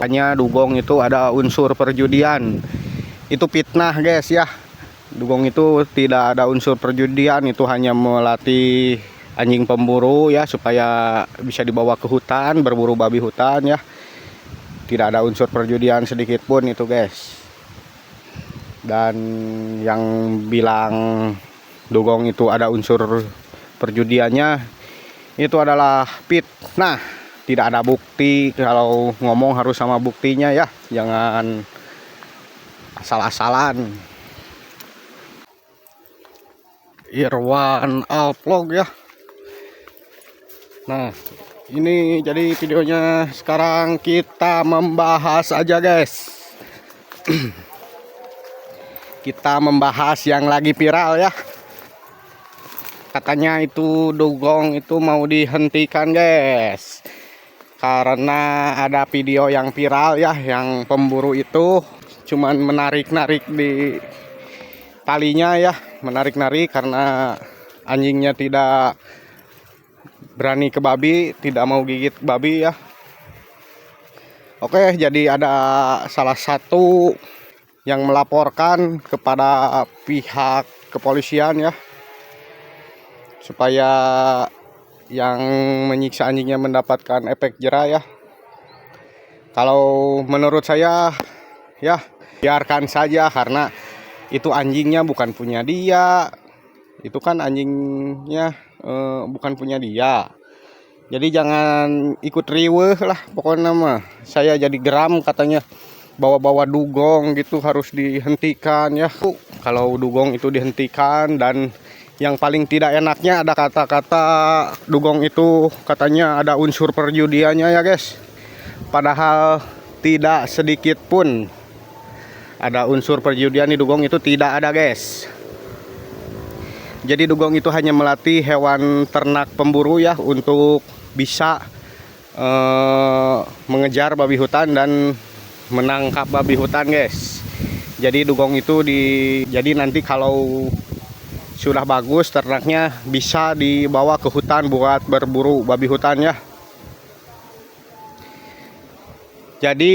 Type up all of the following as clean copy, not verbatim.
Hanya dugong itu ada unsur perjudian. Itu fitnah guys ya. Dugong itu tidak ada unsur perjudian, itu hanya melatih anjing pemburu ya supaya bisa dibawa ke hutan, berburu babi hutan ya. Tidak ada unsur perjudian sedikit pun itu guys. Dan yang bilang dugong itu ada unsur perjudiannya itu adalah fitnah. Tidak ada bukti, kalau ngomong harus sama buktinya ya, jangan asal-asalan. Irwan Alvlog ya. Nah, ini jadi videonya sekarang kita membahas aja guys. Kita membahas yang lagi viral ya. Katanya itu dugong itu mau dihentikan guys. Karena ada video yang viral ya, yang pemburu itu cuman menarik-narik di talinya ya, menarik-narik karena anjingnya tidak berani ke babi, tidak mau gigit babi ya. Oke, jadi ada salah satu yang melaporkan kepada pihak kepolisian ya, supaya yang menyiksa anjingnya mendapatkan efek jera ya. Kalau menurut saya ya biarkan saja, karena itu anjingnya bukan punya dia. Itu kan anjingnya bukan punya dia. Jadi jangan ikut riweuh lah pokoknya mah. Saya jadi geram katanya bawa-bawa dugong gitu harus dihentikan ya. Kalau dugong itu dihentikan, dan yang paling tidak enaknya ada kata-kata dugong itu katanya ada unsur perjudiannya ya guys. Padahal tidak sedikit pun ada unsur perjudian di dugong itu, tidak ada guys. Jadi dugong itu hanya melatih hewan ternak pemburu ya untuk bisa mengejar babi hutan dan menangkap babi hutan guys. Jadi dugong itu jadi nanti kalau sudah bagus ternaknya bisa dibawa ke hutan buat berburu babi hutan ya. Jadi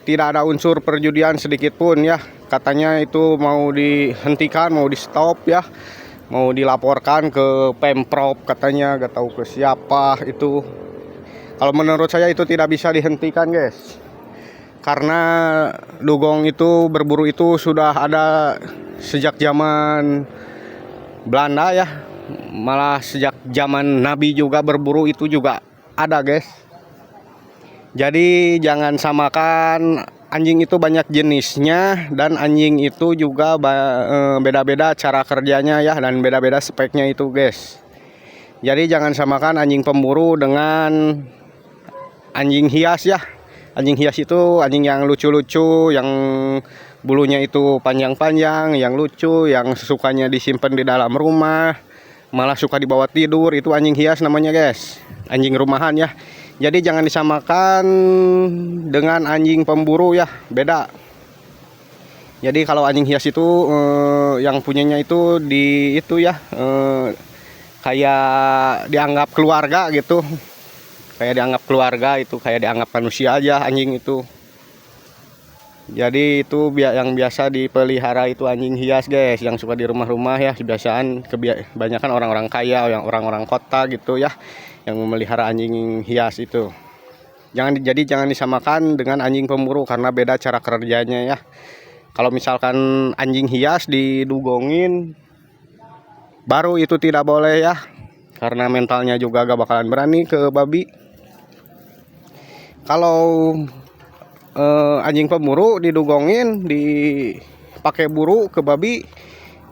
tidak ada unsur perjudian sedikit pun ya. Katanya itu mau dihentikan, mau di stop ya, mau dilaporkan ke Pemprov katanya, gak tahu ke siapa itu. Kalau menurut saya itu tidak bisa dihentikan guys, karena dugong itu berburu itu sudah ada sejak zaman Belanda ya, malah sejak zaman Nabi juga berburu itu juga ada guys. Jadi jangan samakan, anjing itu banyak jenisnya, dan anjing itu juga beda-beda cara kerjanya ya, dan beda-beda speknya itu guys. Jadi jangan samakan anjing pemburu dengan anjing hias ya. Anjing hias itu anjing yang lucu-lucu, yang bulunya itu panjang-panjang, yang lucu, yang sukanya disimpan di dalam rumah, malah suka dibawa tidur, itu anjing hias namanya guys, anjing rumahan ya. Jadi jangan disamakan dengan anjing pemburu ya, beda. Jadi kalau anjing hias itu yang punyanya itu itu ya kayak dianggap keluarga gitu. Kayak dianggap keluarga, itu kayak dianggap manusia aja anjing itu. Jadi itu yang biasa dipelihara itu anjing hias guys, yang suka di rumah-rumah ya, kebiasaan kebanyakan orang-orang kaya, yang orang-orang kota gitu ya, yang memelihara anjing hias itu. Jangan disamakan dengan anjing pemburu karena beda cara kerjanya ya. Kalau misalkan anjing hias didugongin, baru itu tidak boleh ya, karena mentalnya juga gak bakalan berani ke babi. Kalau anjing pemburu didugongin, dipakai buru ke babi,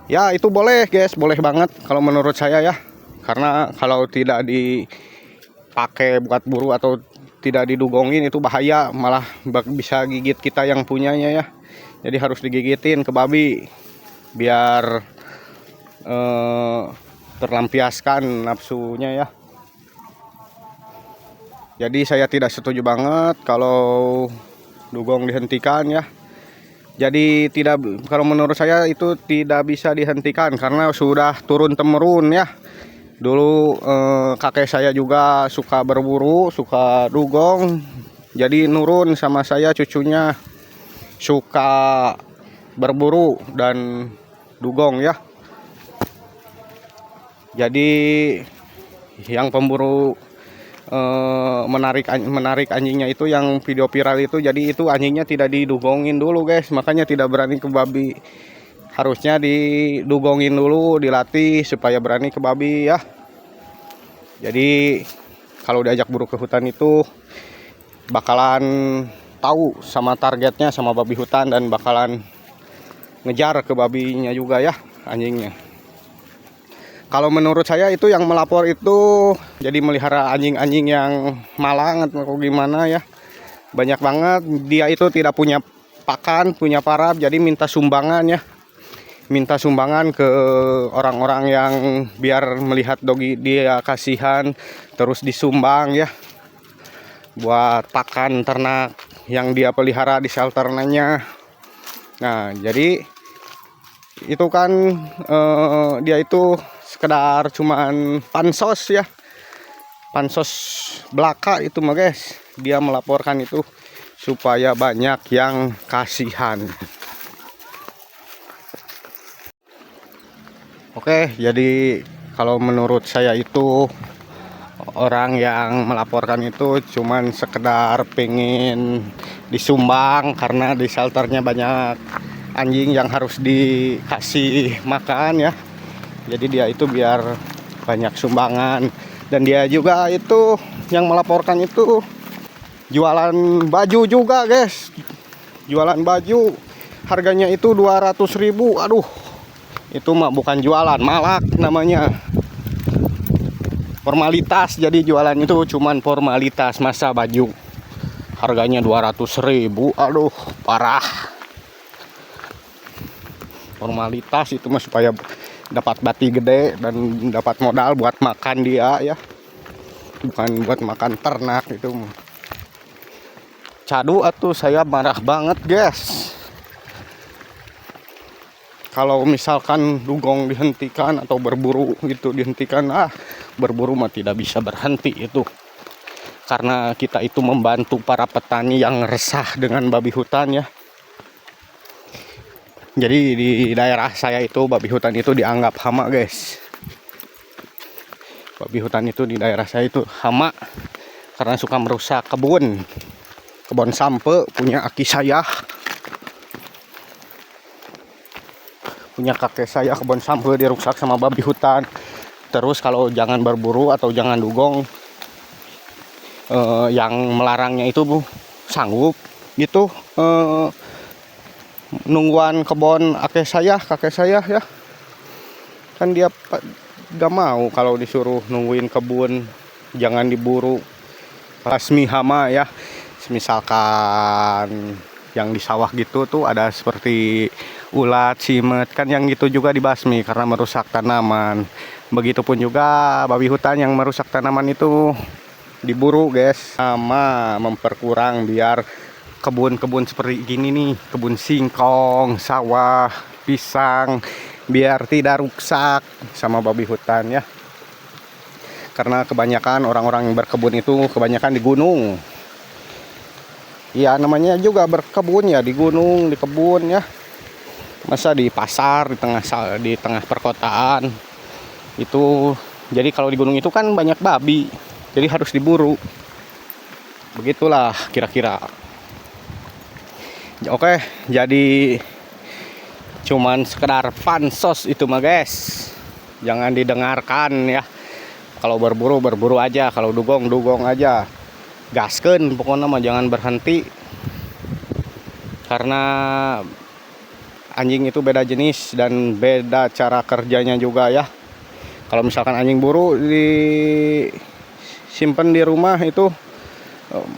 ya itu boleh guys, boleh banget kalau menurut saya ya. Karena kalau tidak dipakai buat buru atau tidak didugongin itu bahaya, malah bisa gigit kita yang punyanya ya. Jadi harus digigitin ke babi biar terlampiaskan nafsunya ya. Jadi saya tidak setuju banget kalau dugong dihentikan ya. Jadi kalau menurut saya itu tidak bisa dihentikan karena sudah turun temurun ya. Dulu kakek saya juga suka berburu, suka dugong. jadi nurun sama saya cucunya, suka berburu dan dugong ya. Jadi yang pemburu menarik anjingnya itu, yang video viral itu, jadi itu anjingnya tidak didugongin dulu guys, makanya tidak berani ke babi. Harusnya didugongin dulu, dilatih supaya berani ke babi ya. Jadi kalau diajak buru ke hutan itu bakalan tahu sama targetnya, sama babi hutan, dan bakalan ngejar ke babinya juga ya anjingnya. Kalau menurut saya itu yang melapor itu jadi melihara anjing-anjing yang malang atau gimana ya. Banyak banget, dia itu tidak punya pakan, punya parab, jadi minta sumbangan ya. Minta sumbangan ke orang-orang yang biar melihat dogi dia kasihan, terus disumbang ya. Buat pakan ternak yang dia pelihara di shelternya. Nah, jadi itu kan dia itu sekedar cuman pansos ya. Pansos belaka itu mah guys. Dia melaporkan itu supaya banyak yang kasihan. Oke, jadi kalau menurut saya itu orang yang melaporkan itu cuman sekedar pengen disumbang karena di shelternya banyak anjing yang harus dikasih makan ya. Jadi dia itu biar banyak sumbangan, dan dia juga itu yang melaporkan itu jualan baju juga guys. Jualan baju harganya itu 200.000. Aduh, itu mah bukan jualan, malak namanya. Formalitas, jadi jualan itu cuman formalitas, masa baju harganya 200.000. Aduh, parah. Formalitas itu mah supaya dapat bati gede dan dapat modal buat makan dia ya, bukan buat makan ternak. Itu cadu atuh, saya marah banget guys. Kalau misalkan dugong dihentikan atau berburu gitu dihentikan, berburu mah tidak bisa berhenti itu, karena kita itu membantu para petani yang resah dengan babi hutan ya. Jadi di daerah saya itu babi hutan itu dianggap hama guys. Babi hutan itu di daerah saya itu hama karena suka merusak kebun sampe punya aki saya, punya kakek saya. Kebun sampe dirusak sama babi hutan. Terus kalau jangan berburu atau jangan dugong, yang melarangnya itu sanggup gitu nungguan kebun kakek saya ya. Kan dia gak mau kalau disuruh nungguin kebun, jangan diburu, basmi hama ya. Misalkan yang di sawah gitu tuh ada seperti ulat, simet, kan yang gitu juga dibasmi karena merusak tanaman. Begitupun juga babi hutan yang merusak tanaman itu diburu guys, sama memperkurang biar kebun-kebun seperti gini nih, kebun singkong, sawah, pisang, biar tidak rusak sama babi hutan ya. Karena kebanyakan orang-orang yang berkebun itu kebanyakan di gunung. Ya namanya juga berkebun ya, di gunung, di kebun ya. Masa di pasar, di tengah perkotaan itu. Jadi kalau di gunung itu kan banyak babi, jadi harus diburu. Begitulah kira-kira. Oke, jadi cuman sekedar pansos itu mah guys. Jangan didengarkan ya. Kalau berburu aja, kalau dugong aja. Gaskeun pokoknya mah, jangan berhenti. Karena anjing itu beda jenis dan beda cara kerjanya juga ya. Kalau misalkan anjing buru disimpan di rumah itu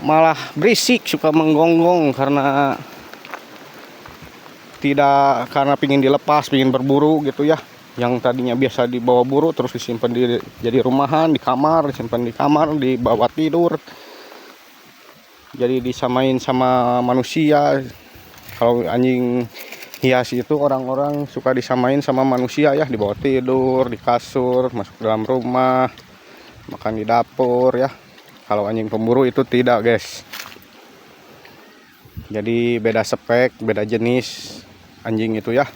malah berisik, suka menggonggong karena pingin dilepas, pingin berburu gitu ya. Yang tadinya biasa dibawa buru terus disimpan jadi rumahan, di kamar, disimpan di kamar, dibawa tidur. Jadi disamain sama manusia. Kalau anjing hias itu orang-orang suka disamain sama manusia ya, dibawa tidur, di kasur, masuk dalam rumah, makan di dapur ya. Kalau anjing pemburu itu tidak guys. Jadi beda spek, beda jenis anjing itu ya.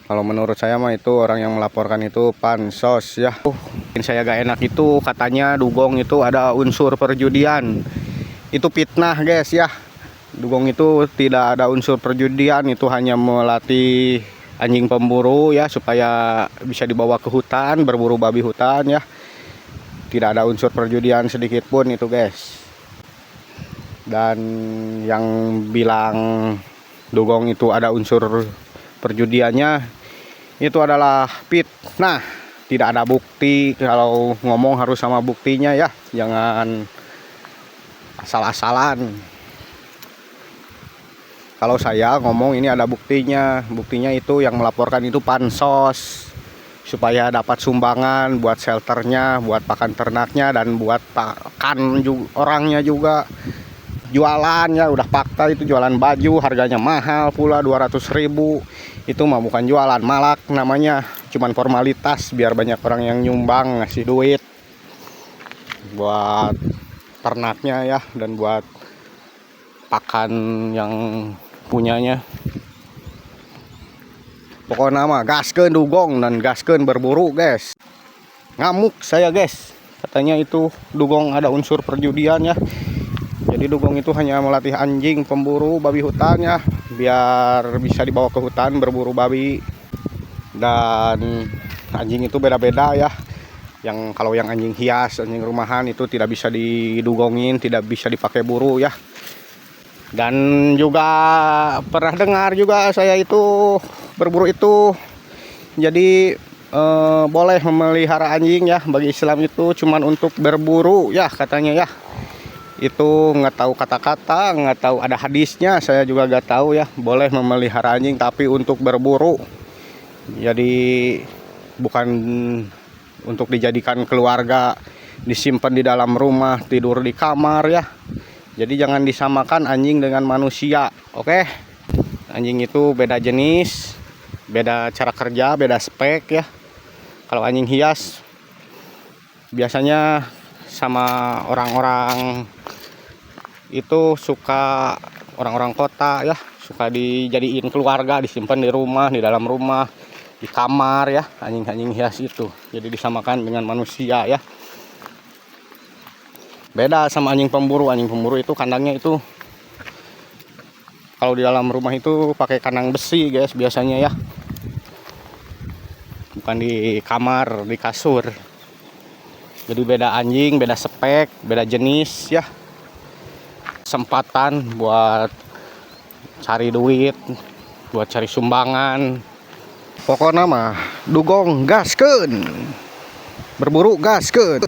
Kalau menurut saya mah itu orang yang melaporkan itu pansos ya. Saya gak enak itu katanya dugong itu ada unsur perjudian. Itu fitnah guys ya. Dugong itu tidak ada unsur perjudian, itu hanya melatih anjing pemburu ya supaya bisa dibawa ke hutan, berburu babi hutan ya. Tidak ada unsur perjudian sedikit pun itu guys. Dan yang bilang dugong itu ada unsur perjudiannya itu adalah fitnah. Tidak ada bukti, kalau ngomong harus sama buktinya ya, jangan asal-asalan. Kalau saya ngomong ini ada buktinya. Buktinya itu yang melaporkan itu pansos, supaya dapat sumbangan buat shelternya, buat pakan ternaknya, dan buat pakan orangnya juga. Jualan ya udah fakta, itu jualan baju harganya mahal pula 200.000. Itu mah bukan jualan, malak namanya, cuman formalitas biar banyak orang yang nyumbang ngasih duit buat ternaknya ya, dan buat pakan yang punyanya. Pokoknya mah gaskeun dugong dan gaskeun berburu guys. Ngamuk saya guys, katanya itu dugong ada unsur perjudian ya. Jadi dugong itu hanya melatih anjing pemburu babi hutan ya, biar bisa dibawa ke hutan berburu babi. Dan anjing itu beda-beda ya. Kalau yang anjing hias, anjing rumahan itu tidak bisa didugongin, tidak bisa dipakai buru ya. Dan juga pernah dengar juga saya itu berburu itu jadi boleh memelihara anjing ya, bagi Islam itu cuman untuk berburu ya katanya ya. Itu nggak tahu kata-kata, nggak tahu ada hadisnya, saya juga nggak tahu ya. Boleh memelihara anjing tapi untuk berburu, jadi bukan untuk dijadikan keluarga, disimpan di dalam rumah, tidur di kamar ya. Jadi jangan disamakan anjing dengan manusia, oke? Anjing itu beda jenis, beda cara kerja, beda spek ya. Kalau anjing hias biasanya sama orang-orang itu suka, orang-orang kota ya, suka dijadiin keluarga, disimpan di rumah, di dalam rumah, di kamar ya, anjing-anjing hias itu. Jadi disamakan dengan manusia ya. Beda sama anjing pemburu. Anjing pemburu itu kandangnya itu kalau di dalam rumah itu pakai kandang besi guys biasanya ya, bukan di kamar, di kasur. Jadi beda anjing, beda spek, beda jenis ya. Kesempatan buat cari duit, buat cari sumbangan. Pokoknya mah dugong gaskeun, berburu gaskeun.